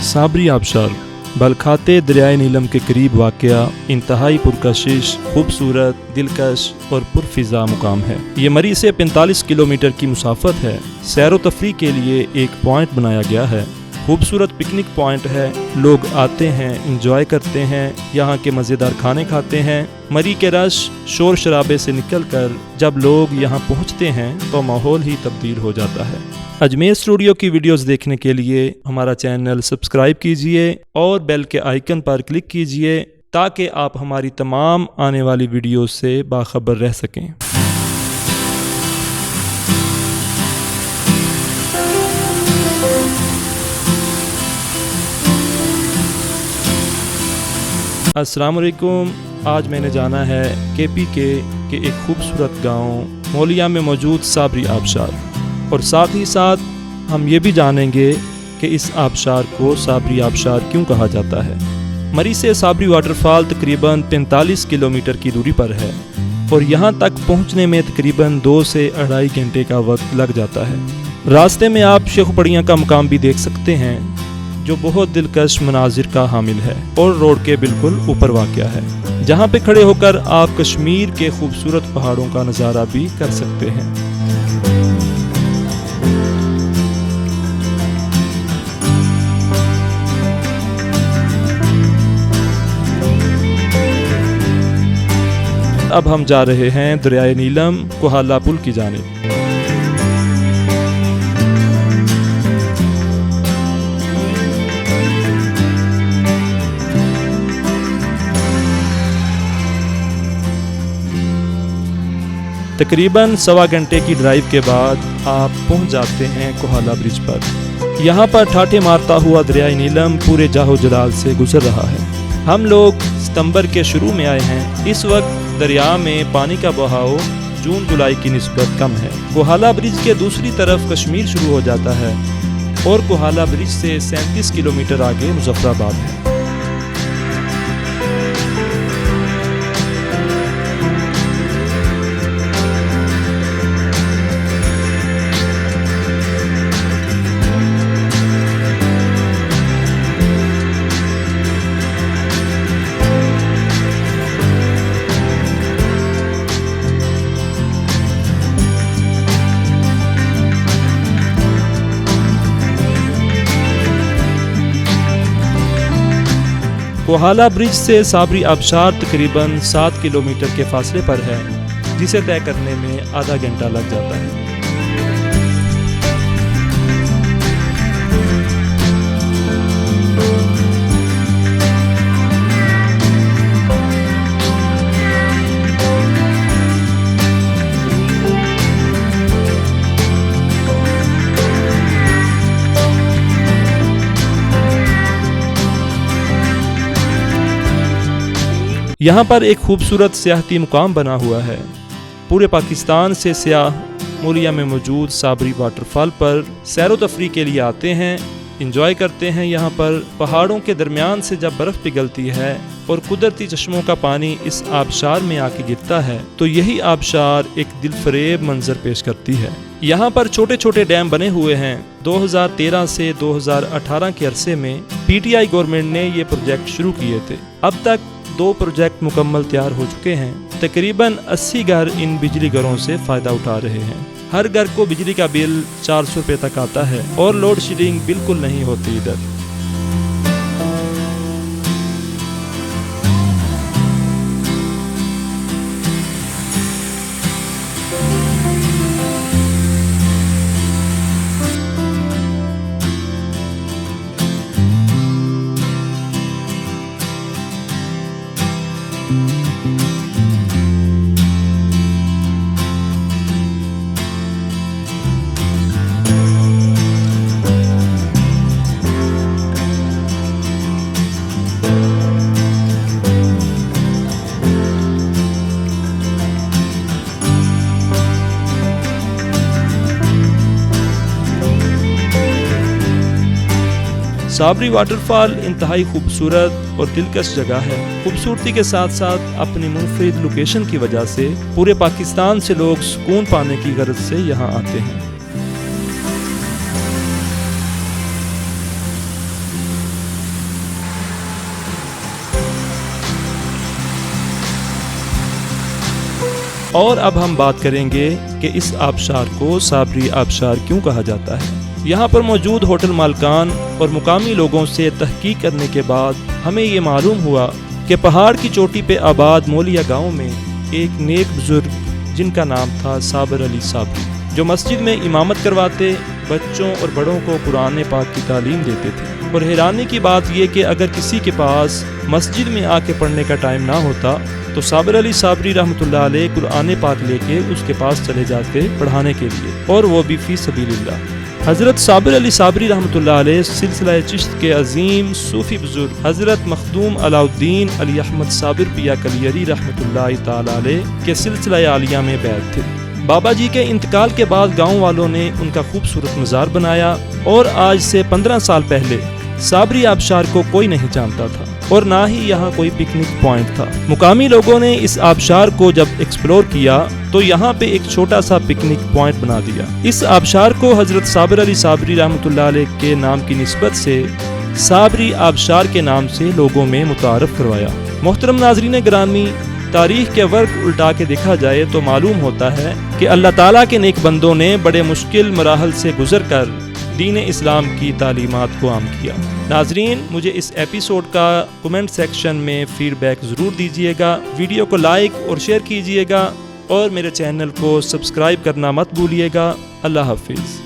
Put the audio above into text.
साबरी आबशार बलखाते दरियाए नीलम के करीब वाक़या इंतहाई पुरकशिश, खूबसूरत, दिलकश और पुरफिज़ा मुकाम है। ये मरी से 45 किलोमीटर की मुसाफत है। सैर व तफरी के लिए एक पॉइंट बनाया गया है। खूबसूरत पिकनिक पॉइंट है। लोग आते हैं, इंजॉय करते हैं, यहाँ के मज़ेदार खाने खाते हैं। मरी के रश शोर शराबे से निकलकर जब लोग यहाँ पहुँचते हैं तो माहौल ही तब्दील हो जाता है। अजमेर स्टूडियो की वीडियोस देखने के लिए हमारा चैनल सब्सक्राइब कीजिए और बेल के आइकन पर क्लिक कीजिए ताकि आप हमारी तमाम आने वाली वीडियोस से बाखबर रह सकें। अस्सलाम वालेकुम। आज मैंने जाना है KP के एक खूबसूरत गांव मौलिया में मौजूद साबरी आबशार, और साथ ही साथ हम ये भी जानेंगे कि इस आबशार को साबरी आबशार क्यों कहा जाता है। मरी से साबरी वाटरफॉल तकरीबन 45 किलोमीटर की दूरी पर है और यहाँ तक पहुँचने में तकरीबन 2 से 2.5 घंटे का वक्त लग जाता है। रास्ते में आप शेख पड़ियाँ का मकाम भी देख सकते हैं जो बहुत दिलकश मनाजिर का हामिल है और रोड के बिल्कुल ऊपर वाक़या है, जहाँ पे खड़े होकर आप कश्मीर के खूबसूरत पहाड़ों का नज़ारा भी कर सकते हैं। अब हम जा रहे हैं दरियाए नीलम कोहाला पुल की जानिब। तकरीबन 1.25 घंटे की ड्राइव के बाद आप पहुंच जाते हैं कोहाला ब्रिज पर। यहाँ पर ठाठे मारता हुआ दरियाए नीलम पूरे जाहो जलाल से गुजर रहा है। हम लोग सितंबर के शुरू में आए हैं। इस वक्त दरिया में पानी का बहाव जून जुलाई की निस्बत कम है। कोहाला ब्रिज के दूसरी तरफ कश्मीर शुरू हो जाता है और कोहाला ब्रिज से 37 किलोमीटर आगे मुजफ्फराबाद है। कोहाला ब्रिज से साबरी आबशार तकरीबन 7 किलोमीटर के फासले पर है, जिसे तय करने में आधा घंटा लग जाता है। यहाँ पर एक खूबसूरत सियाहती मुकाम बना हुआ है। पूरे पाकिस्तान से सियाह मौलिया में मौजूद साबरी वाटरफॉल पर सैर व तफरी के लिए आते हैं, इंजॉय करते हैं। यहाँ पर पहाड़ों के दरमियान से जब बर्फ़ पिघलती है और कुदरती चश्मों का पानी इस आबशार में आके गिरता है तो यही आबशार एक दिलफरेब मंजर पेश करती है। यहाँ पर छोटे छोटे डैम बने हुए हैं। 2013 से 2018 के अरसे में PTI गवर्नमेंट ने ये प्रोजेक्ट शुरू किए थे। अब तक 2 प्रोजेक्ट मुकम्मल तैयार हो चुके हैं। तकरीबन 80 घर इन बिजली घरों से फ़ायदा उठा रहे हैं। हर घर को बिजली का बिल 400 रुपये तक आता है और लोड शेडिंग बिल्कुल नहीं होती इधर। साबरी वाटरफॉल इंतहाई खूबसूरत और दिलकश जगह है। खूबसूरती के साथ साथ अपनी मुनफरिद लोकेशन की वजह से पूरे पाकिस्तान से लोग सुकून पाने की गरज से यहाँ आते हैं। اور اب ہم بات کریں گے کہ اس آبشار کو صابری آبشار کیوں کہا جاتا ہے۔ یہاں پر موجود ہوٹل مالکان اور مقامی لوگوں سے تحقیق کرنے کے بعد ہمیں یہ معلوم ہوا کہ پہاڑ کی چوٹی پہ آباد مولیا گاؤں میں ایک نیک بزرگ جن کا نام تھا صابر علی صابری، جو مسجد میں امامت کرواتے، بچوں اور بڑوں کو قرآن پاک کی تعلیم دیتے تھے۔ اور حیرانی کی بات یہ کہ اگر کسی کے پاس مسجد میں آ کے پڑھنے کا ٹائم نہ ہوتا تو صابر علی صابری رحمۃ اللہ علیہ قرآن پاک لے کے اس کے پاس چلے جاتے پڑھانے کے لیے، اور وہ بھی فی سبیل اللہ۔ حضرت صابر علی صابری رحمۃ اللہ علیہ سلسلہ چشت کے عظیم صوفی بزرگ حضرت مخدوم علاء الدین علی احمد صابر پیا کلیری رحمۃ اللہ تعالی علیہ کے سلسلہ عالیہ میں بیعت تھے۔ بابا جی کے انتقال کے بعد گاؤں والوں نے ان کا خوبصورت مزار بنایا، اور آج سے 15 سال پہلے صابری آبشار کو کوئی نہیں جانتا تھا اور نہ ہی یہاں کوئی پکنک پوائنٹ تھا۔ مقامی لوگوں نے اس آبشار کو جب ایکسپلور کیا تو یہاں پہ ایک چھوٹا سا پکنک پوائنٹ بنا دیا۔ اس آبشار کو حضرت صابر علی صابری رحمۃ اللہ علیہ کے نام کی نسبت سے صابری آبشار کے نام سے لوگوں میں متعارف کروایا۔ محترم ناظرین گرامی، تاریخ کے ورق الٹا کے دیکھا جائے تو معلوم ہوتا ہے کہ اللہ تعالیٰ کے نیک بندوں نے بڑے مشکل مراحل سے گزر کر دین اسلام کی تعلیمات کو عام کیا۔ ناظرین، مجھے اس ایپیسوڈ کا کمنٹ سیکشن میں فیڈ بیک ضرور دیجیے گا، ویڈیو کو لائک اور شیئر کیجیے گا، اور میرے چینل کو سبسکرائب کرنا مت بھولیے گا۔ اللہ حافظ۔